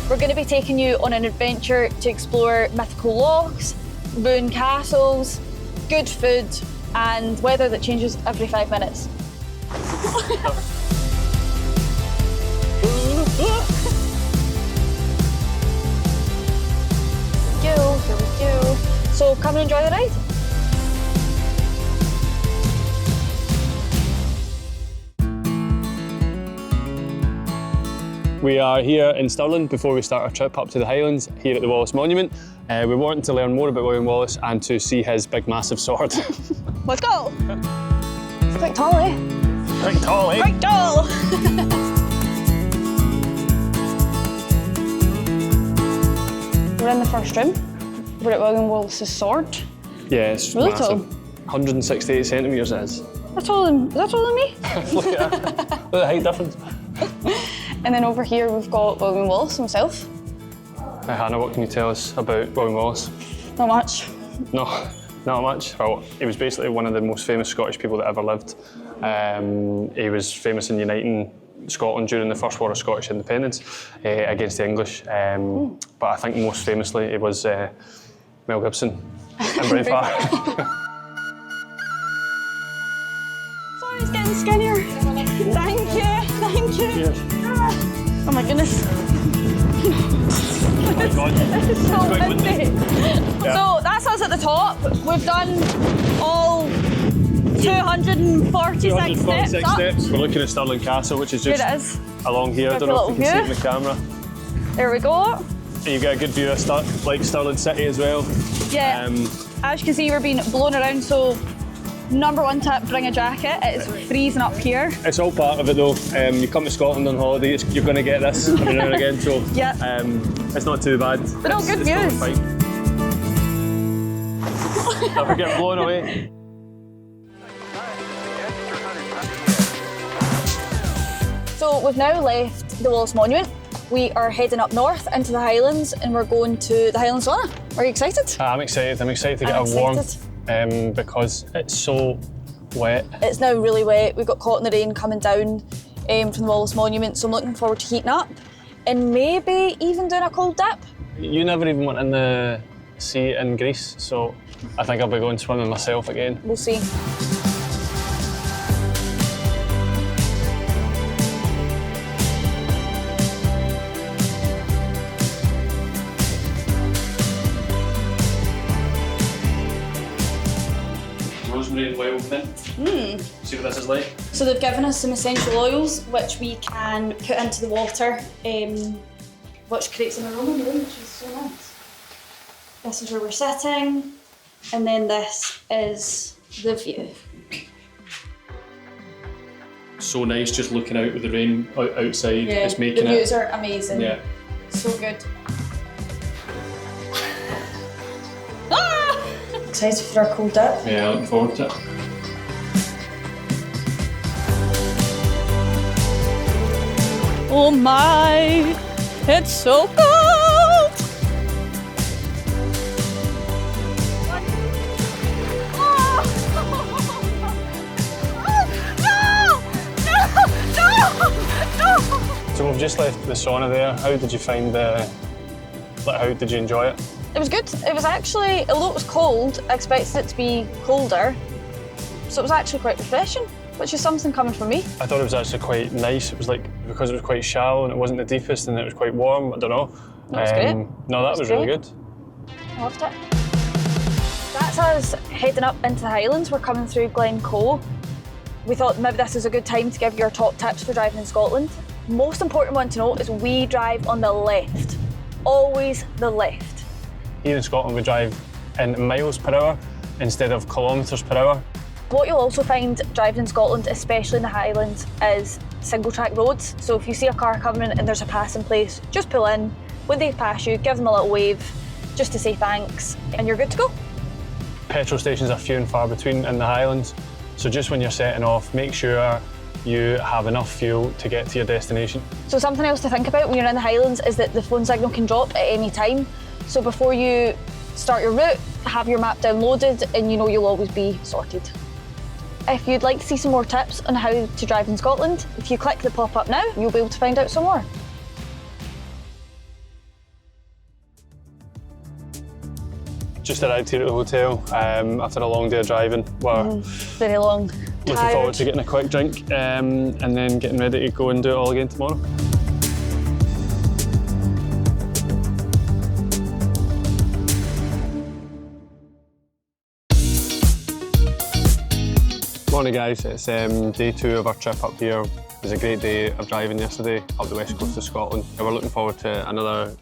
We're going to be taking you on an adventure to explore mythical lochs, ruined castles, good food, and weather that changes every 5 minutes. Here we go. So come and enjoy the ride. We are here in Stirling before we start our trip up to the Highlands here at the Wallace Monument. We wanted to learn more about William Wallace and to see his big massive sword. Let's go! It's quite tall, eh? Quite tall, eh? Quite tall! We're in the first room. We're at William Wallace's sword. Yeah, it's really massive. tall. 168 centimetres it is. That's taller than, is that taller than me? Look at that. Look at the height difference. And then over here we've got William Wallace himself. Hannah, what can you tell us about William Wallace? Not much. No, not much. Well, he was basically one of the most famous Scottish people that ever lived. He was famous in uniting Scotland during the First War of Scottish Independence against the English. But I think most famously it was Mel Gibson in Braveheart. Sorry, it's getting skinnier. Thank you. Cheers. Oh my goodness. Oh my God. This is so Quite windy. Yeah. So that's us at the top. We've done all 246 steps up. steps. We're looking at Stirling Castle, which is Here just it is. along here. I Give don't a know if you can little see it in the camera. There we go. And you get a good view of Stirling City as well. Yeah. As you can see, we're being blown around, so number one tip, bring a jacket. It's freezing up here. It's all part of it though. You come to Scotland on holiday, you're going to get this every now and again, so Yeah. it's not too bad. But no, good It's views. totally fine. Never get blown away. So we've now left the Wallace Monument. We are heading up north into the Highlands and we're going to the Highland sauna. Are you excited? I'm excited. I'm excited to get I'm a warmth because it's so wet. It's now really wet. We got caught in the rain coming down from the Wallace Monument, so I'm looking forward to heating up and maybe even doing a cold dip. You never even went in the sea in Greece, so I think I'll be going swimming myself again. We'll see. Rosemary and wild mint. See what this is like? So they've given us some essential oils which we can put into the water, which creates an aroma in the room, which is so nice. This is where we're sitting, and then this is the view. So nice just looking out with the rain outside. Yeah, It's making the views it. are amazing. Yeah. So good. Ah! Excited for our cold dip. Yeah, looking forward to it. Oh my, it's so cold! So we've just left the sauna there. How did you find how did you enjoy it? It was good. It was actually, although it was cold, I expected it to be colder. So it was actually quite refreshing, which is something coming from me. I thought it was actually quite nice. It was like, because it was quite shallow and it wasn't the deepest and it was quite warm, I don't know. That was great. No, that was really great. good. I loved it. That's us heading up into the Highlands. We're coming through Glencoe. We thought maybe this is a good time to give you our top tips for driving in Scotland. Most important one to note is we drive on the left. Always the left. Here in Scotland we drive in miles per hour instead of kilometres per hour. What you'll also find driving in Scotland, especially in the Highlands, is single track roads. So if you see a car coming and there's a pass in place, just pull in. When they pass you, give them a little wave just to say thanks and you're good to go. Petrol stations are few and far between in the Highlands, so just when you're setting off, make sure you have enough fuel to get to your destination. So something else to think about when you're in the Highlands is that the phone signal can drop at any time. So before you start your route, have your map downloaded and you know you'll always be sorted. If you'd like to see some more tips on how to drive in Scotland, if you click the pop-up now, you'll be able to find out some more. just arrived here at the hotel after a long day of driving. We're Very long. looking forward to getting a quick drink and then getting ready to go and do it all again tomorrow. Morning guys, it's day 2 of our trip up here. It was a great day of driving yesterday up the west coast of Scotland. And we're looking forward to another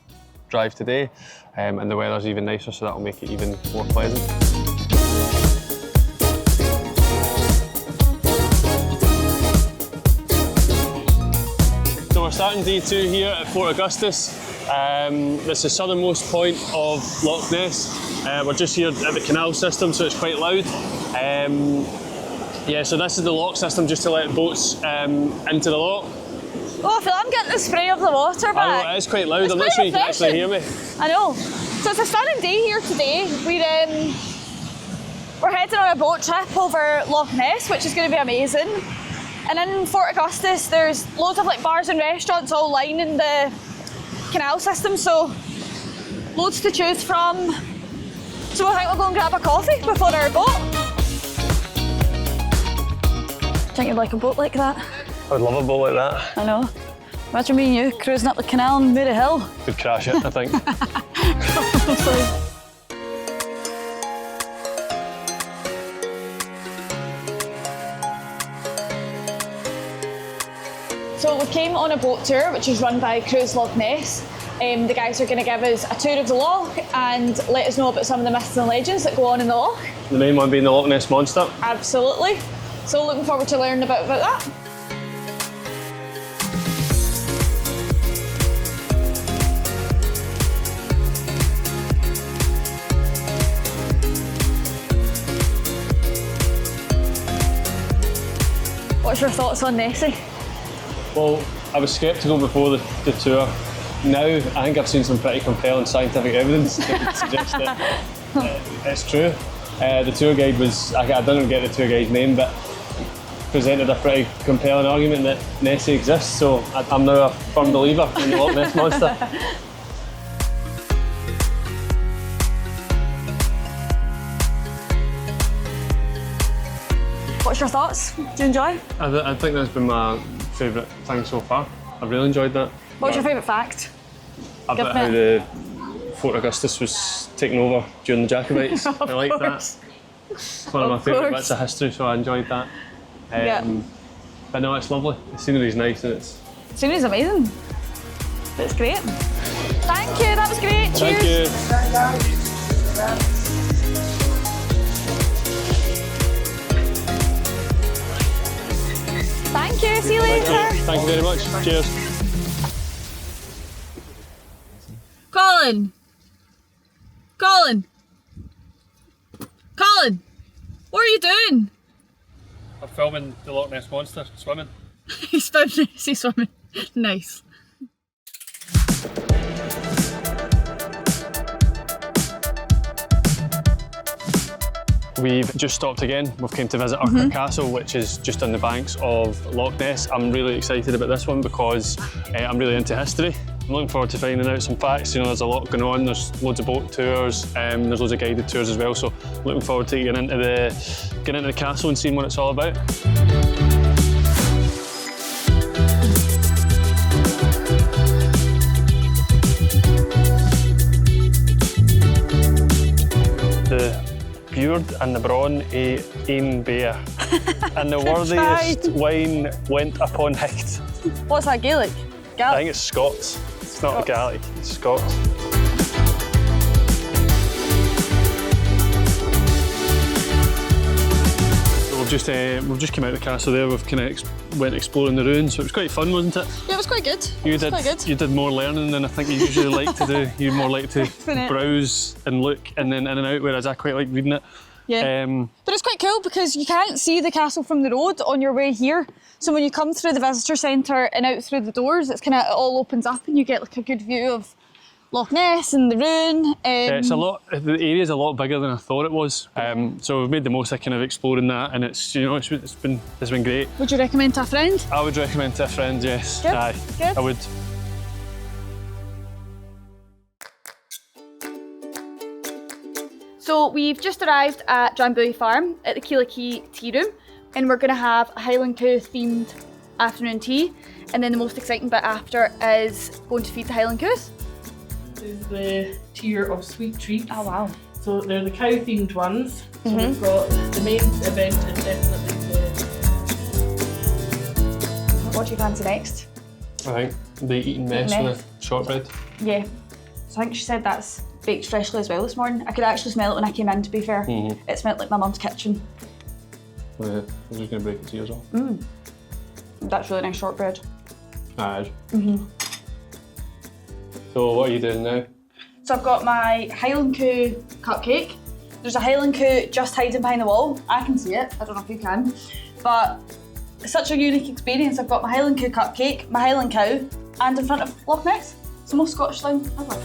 drive today and the weather's even nicer, so that'll make it even more pleasant. So we're starting day 2 here at Fort Augustus. This is the southernmost point of Loch Ness. We're just here at the canal system, so it's quite loud. Yeah, so this is the lock system just to let boats into the loch. Oh, I feel I'm getting the spray of the water back. I know, it is quite loud. I'm not sure you can actually hear me. I know. So it's a stunning day here today. We're heading on a boat trip over Loch Ness, which is going to be amazing. And in Fort Augustus, there's loads of like bars and restaurants all lining the canal system, so loads to choose from. So I think we'll go and grab a coffee before our boat. Do you think you'd like a boat like that? I would love a boat like that. I know. Imagine me and you cruising up the canal in Moody Hill. We'd crash it, I think. So we came on a boat tour, which is run by Cruise Loch Ness. The guys are going to give us a tour of the loch and let us know about some of the myths and legends that go on in the loch. The main one being the Loch Ness Monster. Absolutely. So looking forward to learning a bit about that. What's your thoughts on Nessie? Well, I was sceptical before the tour. Now, I think I've seen some pretty compelling scientific evidence that would suggest that it's true. The tour guide was, I didn't get the tour guide's name, but presented a pretty compelling argument that Nessie exists, so I'm now a firm believer in the Loch Ness Monster. What's your thoughts? Do you enjoy? I think that's been my favourite thing so far. I've really enjoyed that. What's your favourite fact? About how the Fort Augustus was taken over during the Jacobites. I like that. It's one of my favourite bits of history, so I enjoyed that. But no, it's lovely. The scenery's nice and it's... The scenery's amazing. It's great. Thank you, that was great. Thank Cheers. Thank you, see you later. Thank you very much. Cheers. Colin! Colin! Colin! What are you doing? I'm filming the Loch Ness Monster swimming. He's found Nessie swimming. Nice. We've just stopped again. We've came to visit Urquhart Castle, which is just on the banks of Loch Ness. I'm really excited about this one because I'm really into history. I'm looking forward to finding out some facts. You know, there's a lot going on. There's loads of boat tours. There's loads of guided tours as well. So looking forward to getting into the castle and seeing what it's all about. The beard and the brawn ain bear, and the worthiest wine went upon Hicht. What's that, Gaelic? I think it's Scots. It's not Gaelic, it's Scots. We've just come out of the castle there. We've kind of went exploring the ruins, so it was quite fun, wasn't it? Yeah, it was quite good. You did more learning than I think you usually like to do. You more like to browse and look and then in and out, whereas I quite like reading it. Yeah. But it's quite cool because you can't see the castle from the road on your way here. So when you come through the visitor centre and out through the doors, it's kind of, it all opens up and you get like a good view of Loch Ness and the ruin. It's a lot. The area's a lot bigger than I thought it was. So we've made the most of kind of exploring that, and it's, you know, it's been great. Would you recommend to a friend? I would recommend to a friend. Yes. Good. Aye. Good. I would. So we've just arrived at Drambuie Farm at the Quila Tearoom, and we're going to have a Highland Cow themed afternoon tea, and then the most exciting bit after is going to feed the Highland Cows. This is the tier of sweet treats. Oh wow. So they're the cow themed ones. So we've got the main event is definitely What do you fancy next? I think the eating mess with the shortbread. Yeah. So I think she said that's baked freshly as well this morning. I could actually smell it when I came in, to be fair. It smelled like my mum's kitchen. Yeah, I'm just going to break it to you as well. That's really nice shortbread. Aye. So what are you doing now? So I've got my Highland Cow cupcake. There's a Highland Cow just hiding behind the wall. I can see it, I don't know if you can. But it's such a unique experience. I've got my Highland Cow cupcake, my Highland Cow, and in front of Loch Ness. It's the most Scottish thing ever.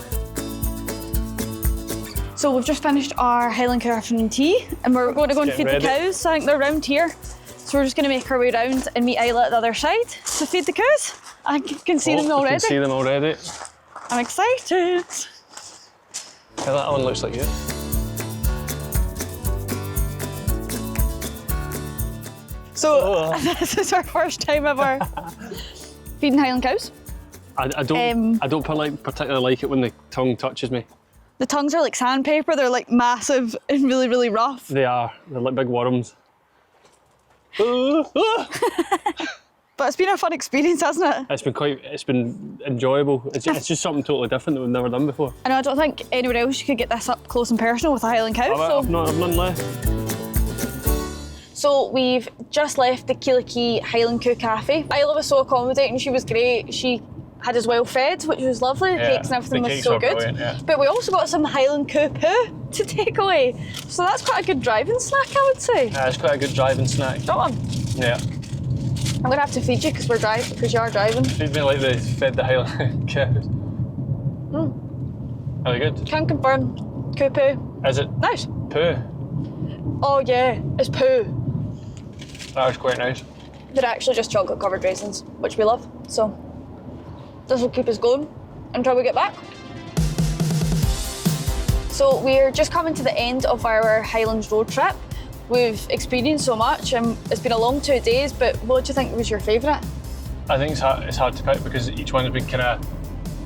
So we've just finished our Highland Cow afternoon tea, and we're going to go and feed the cows. I think they're around here. So we're just going to make our way around and meet Isla at the other side to feed the cows. I can see them already. You can see them already. I'm excited. Yeah, that one looks like you. So this is our first time ever feeding Highland cows. I don't particularly like it when the tongue touches me. The tongues are like sandpaper. They're like massive and really, really rough. They are. They're like big worms. But it's been a fun experience, hasn't it? It's been enjoyable. It's just something totally different that we've never done before. I know, I don't think anywhere else you could get this up close and personal with a Highland cow. I've none left. So we've just left the Quila Highland Cow Cafe. Isla was so accommodating, she was great. She had us well fed, which was lovely. The cakes and everything was so good. Yeah. But we also got some Highland Cow poo to take away. So that's quite a good driving snack, I would say. Yeah, it's quite a good driving snack. Got one? Yeah. I'm gonna have to feed you because you are driving. Feed me like they fed the Highland cows. Are they good? Can confirm. Cow poo. Is it? Nice. Poo? Oh yeah, it's poo. That was quite nice. They're actually just chocolate covered raisins, which we love. So this will keep us going until we get back. So we're just coming to the end of our Highlands road trip. We've experienced so much and it's been a long 2 days, but what do you think was your favourite? I think it's hard to pick because each one has been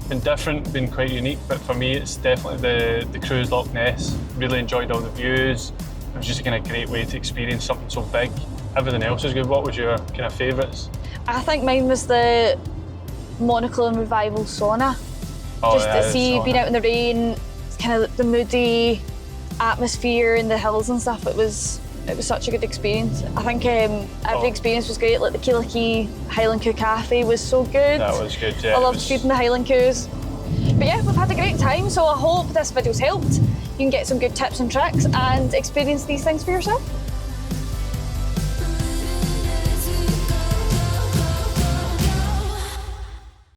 been different, been quite unique, but for me it's definitely the cruise Loch Ness. Really enjoyed all the views. It was just a great way to experience something so big. Everything else is good. What was your favourites? I think mine was the Monocle and Revival sauna. Oh, just to see, being out in the rain, kind of the moody atmosphere in the hills and stuff. It was such a good experience. I think every experience was great. Like the Quila Highland Cow Cafe was so good. That was good, yeah. I loved feeding the Highland cows. But yeah, we've had a great time, so I hope this video's helped. You can get some good tips and tricks and experience these things for yourself.